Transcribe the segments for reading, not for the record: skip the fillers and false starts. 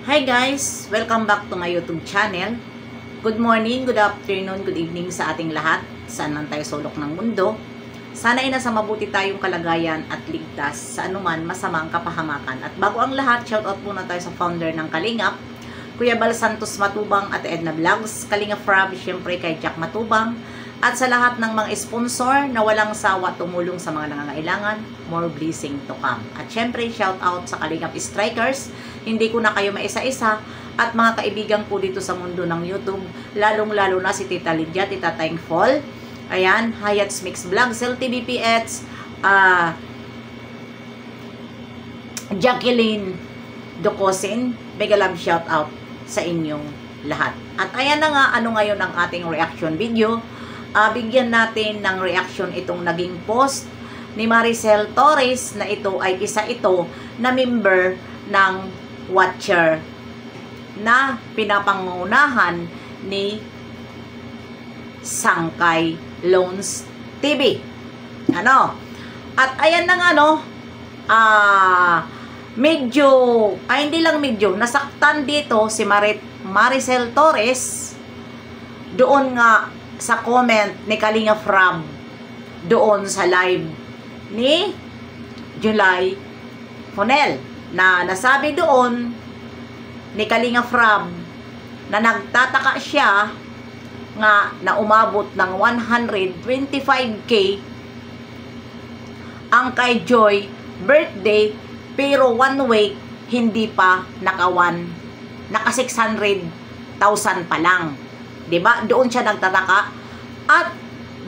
Hi guys! Welcome back to my YouTube channel. Good morning, good afternoon, good evening sa ating lahat. Saan man tayo sulok ng mundo. Sana ay nasa mabuti tayong kalagayan at ligtas sa anuman masamang kapahamakan. At bago ang lahat, shoutout muna tayo sa founder ng Kalingap, Kuya Bal Santos Matubang at Edna Vlogs, Kalingap Frab, syempre kay Jack Matubang, at sa lahat ng mga sponsor na walang sawa tumulong sa mga nangangailangan, more blessing to come. At syempre, shout out sa Kalingap Strikers, hindi ko na kayo maisa-isa, at mga kaibigan ko dito sa mundo ng YouTube, lalong-lalo na si Tita Lydia, Tita Thankful, ayan, Hayat's Mix Vlog, Cel TVPH, Jacqueline Docosin, mega love shout out sa inyong lahat. At ayan na nga, ano ngayon ang ating reaction video. Bigyan natin ng reaction itong naging post ni Maricel Torres na ito ay isa ito na member ng Watcher na pinapangunahan ni Sangkay Loans TV. Ano? At ayan na nga, no, medyo, hindi lang medyo, nasaktan dito si Maricel Torres doon nga sa comment ni Kalinga Frab doon sa live ni July Fonel na nasabi doon ni Kalinga Frab na nagtataka siya nga na umabot ng 125k ang kay Joy birthday pero 1 week hindi pa naka 600,000 pa lang. 'Di ba? Doon siya nagtataka. At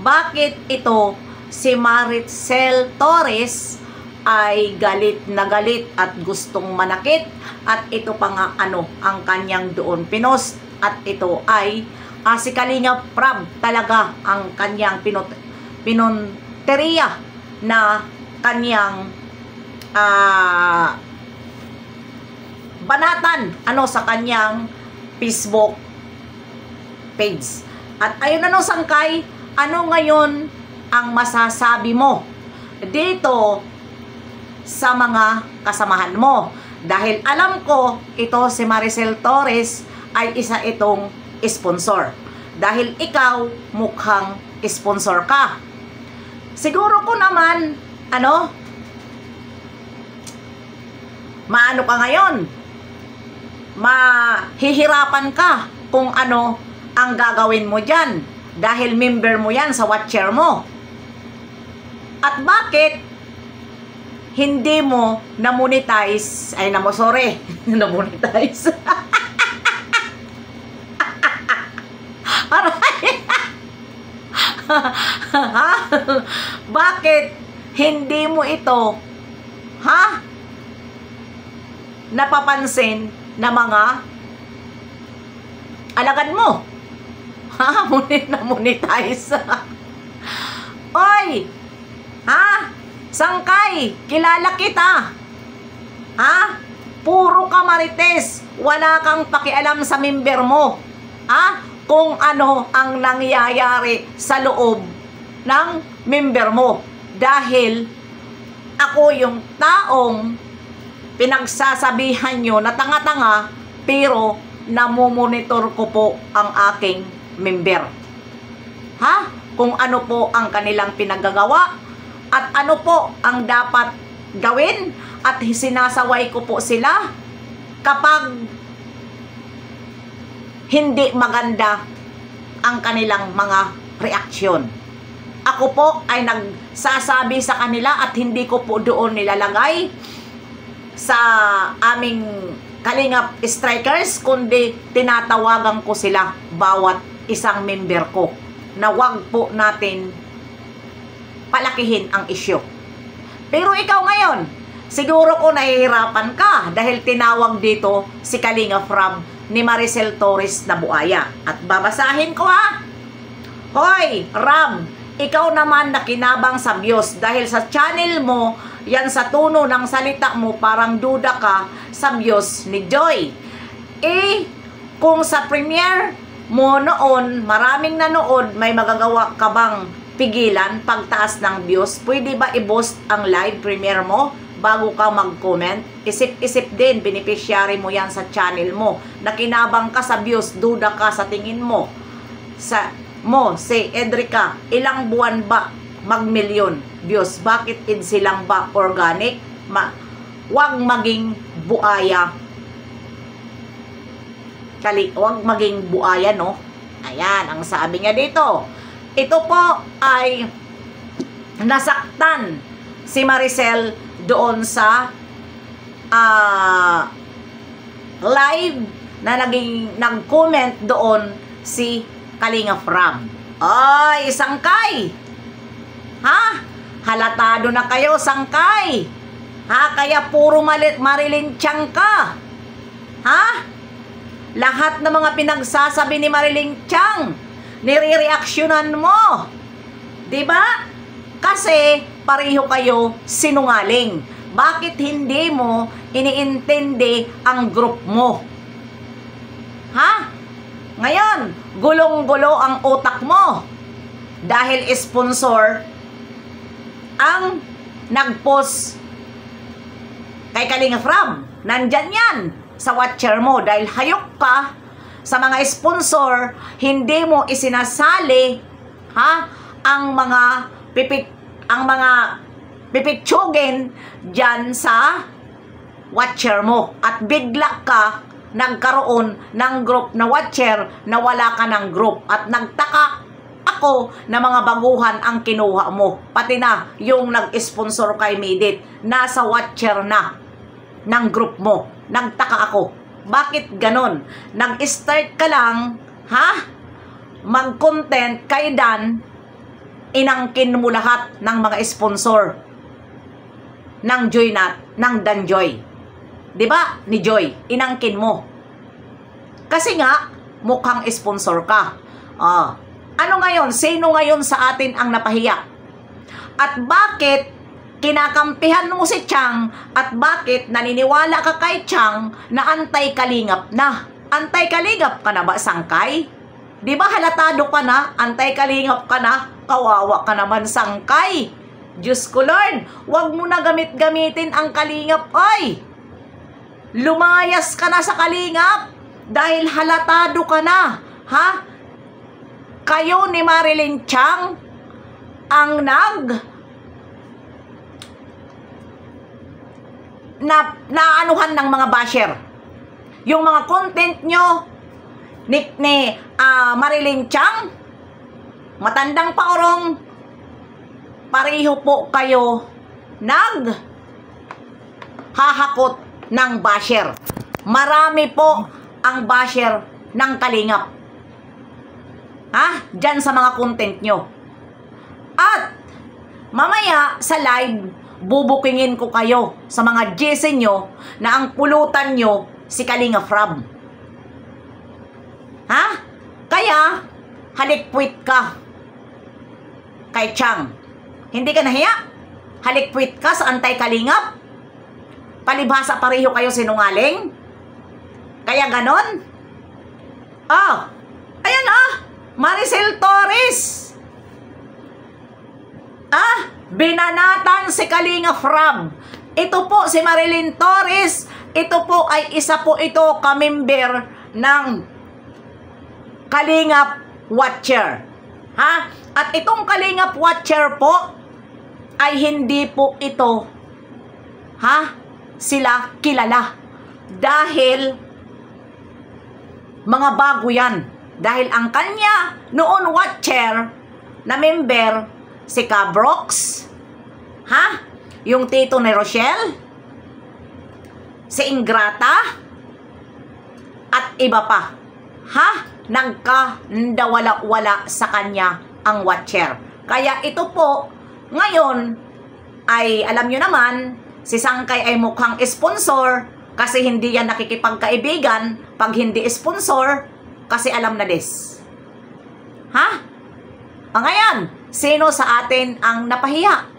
bakit ito si Maricel Torres ay galit na galit at gustong manakit, at ito pa nga ang kanyang doon pinost, at ito ay si Kalinga Frab talaga ang kanyang pinonteriya na kanyang banatan sa kanyang Facebook page. At ayun na, Sangkay, ano ngayon ang masasabi mo dito sa mga kasamahan mo? Dahil alam ko ito si Maricel Torres ay isa itong sponsor. Dahil ikaw mukhang sponsor ka. Siguro ko naman maano ka ngayon? Mahihirapan ka kung ano ang gagawin mo dyan. Dahil member mo yan sa Watcher mo. At bakit hindi mo na-monetize? Na-monetize. Bakit hindi mo ito napapansin na mga alagad mo? Na-monetize. Oy! Sangkay, kilala kita. Puro ka marites. Wala kang pakialam sa member mo. Kung ano ang nangyayari sa loob ng member mo. Dahil ako yung taong pinagsasabihan nyo na tanga-tanga, pero namomonitor ko po ang aking member. Kung ano po ang kanilang pinagagawa at ano po ang dapat gawin, at sinasaway ko po sila kapag hindi maganda ang kanilang mga reaksyon. Ako po ay nagsasabi sa kanila at hindi ko po doon nilalagay sa aming Kalingap Strikers, kundi tinatawagan ko sila bawat isang member ko na wag po natin palakihin ang isyu. Pero ikaw ngayon, siguro ko nahihirapan ka dahil tinawag dito si Kalinga Frab ni Maricel Torres na buaya. At babasahin ko Hoy, Rab, ikaw naman nakinabang sa Diyos dahil sa channel mo, yan sa tono ng salita mo, parang duda ka sa Diyos ni Joy. Kung sa premiere mo noon, maraming nanood, may magagawa ka bang pigilan pagtaas ng views? Pwede ba i-boost ang live premiere mo bago ka mag-comment. Isip-isip din, beneficiary mo yan sa channel mo. Nakinabang ka sa views, duda ka sa tingin mo. Si Edrica, ilang buwan ba mag-milyon views? Bakit silang ba organic? Huwag maging buaya. Huwag maging buaya, no? Ayan, ang sabi niya dito. Ito po ay nasaktan si Maricel doon sa live na nag-comment doon si Kalinga Prab. Ay, sangkay! Ha? Halatado na kayo, sangkay! Ha? Kaya puro Marilyn Tiang ka. Ha? Lahat ng mga pinagsasabi ni Marilyn Tiang, nire-reaksyonan mo. Diba? Kasi pareho kayo sinungaling. Bakit hindi mo iniintindi ang group mo? Ha? Ngayon, gulong-gulo ang utak mo. Dahil sponsor ang nag-post kay Kalinga Prab. Nandyan yan sa watcher mo. Dahil hayok ka sa mga sponsor, hindi mo isinasali ang mga pipitsugin dyan sa watcher mo. At bigla ka nagkaroon ng group na watcher na wala ka ng group. At nagtaka ako na mga baguhan ang kinuha mo. Pati na yung nag-sponsor kay Midit, nasa watcher na ng group mo. Nagtaka ako. Bakit ganon? Nag-start ka lang, mag-content kay Dan, inangkin mo lahat ng mga sponsor ng Joynat, ng Dan Joy. Diba? Ni Joy, inangkin mo. Kasi nga, mukhang sponsor ka. Ano ngayon? Sino ngayon sa atin ang napahiya? At bakit kinakampihan mo si Tiang? At bakit naniniwala ka kay Tiang na antay-kalingap na? Antay-kalingap ka na ba, sangkay? Di ba halatado ka na? Antay-kalingap ka na? Kawawa ka naman, sangkay. Diyos ko Lord, huwag mo na gamitin ang kalingap, ay. Lumayas ka na sa kalingap dahil halatado ka na, Kayo ni Marilyn Tiang ang naanuhan ng mga basher. Yung mga content nyo ni Marilyn Tiang, matandang paorong, pareho po kayo hahakot ng basher. Marami po ang basher ng kalingap. Diyan sa mga content nyo. At mamaya sa live, bubukingin ko kayo sa mga GC nyo na ang pulutan nyo si Kalinga Prab. Kaya, halikpwit ka kay Tiang. Hindi ka nahiya? Halikpwit ka sa antay-kalingap? Palibhasa pareho kayo sinungaling? Kaya ganon? Ayan Maricel Torres. Binanatan si Kalinga Prab. Ito po si Marilyn Torres. Ito po ay isa po ito kamember ng Kalingap Watcher. At itong Kalingap Watcher po ay hindi po ito sila kilala. Dahil mga bago yan. Dahil ang kanya noon watcher na member si Cabrox, yung tito ni Rochelle, si Ingrata, at iba pa. Nagka-wala sa kanya ang watcher. Kaya ito po, ngayon, ay alam nyo naman, si Sangkay ay mukhang sponsor kasi hindi yan nakikipagkaibigan pag hindi sponsor kasi alam na des. Ngayon, sino sa atin ang napahiya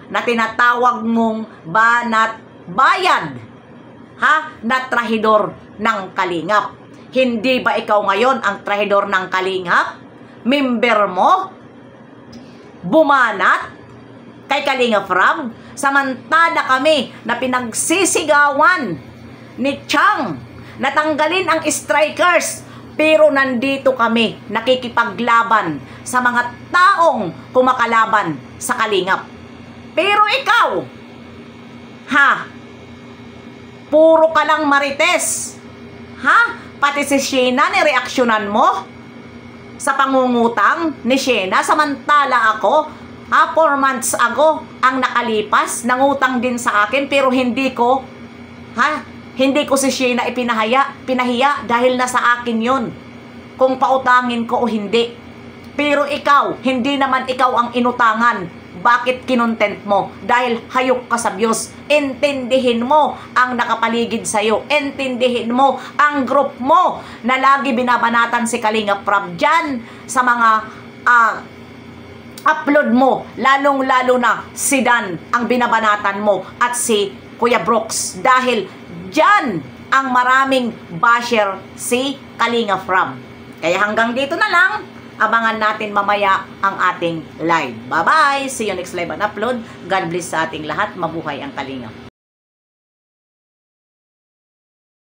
na tinatawag mong banat bayad? Na trahidor ng kalingap. Hindi ba ikaw ngayon ang trahidor ng kalingap? Member mo? Bumanat? kay Kalinga Prab, samantala kami na pinagsisigawan ni Chang natanggalin ang strikers, pero nandito kami nakikipaglaban sa mga taong kumakalaban sa Kalingap. Pero ikaw, puro ka lang marites. Pati si Sheena, nireaksyonan mo sa pangungutang ni Sheena, samantala ako, 4 months ago ang nakalipas, nangutang din sa akin, pero hindi ko si Sheena pinahiya dahil nasa akin yun, kung pautangin ko o hindi. Pero ikaw, hindi naman ikaw ang inutangan. Bakit kinontent mo? Dahil hayok ka sa Diyos. Intindihin mo ang nakapaligid sa'yo. Intindihin mo ang group mo na lagi binabanatan si Kalinga Prab dyan sa mga upload mo. Lalong-lalo na si Dan ang binabanatan mo at si Kuya Brooks. Dahil dyan ang maraming basher si Kalinga Prab. Kaya hanggang dito na lang. Abangan natin mamaya ang ating live. Bye-bye! See you next live and upload. God bless sa ating lahat. Mabuhay ang Kalinga.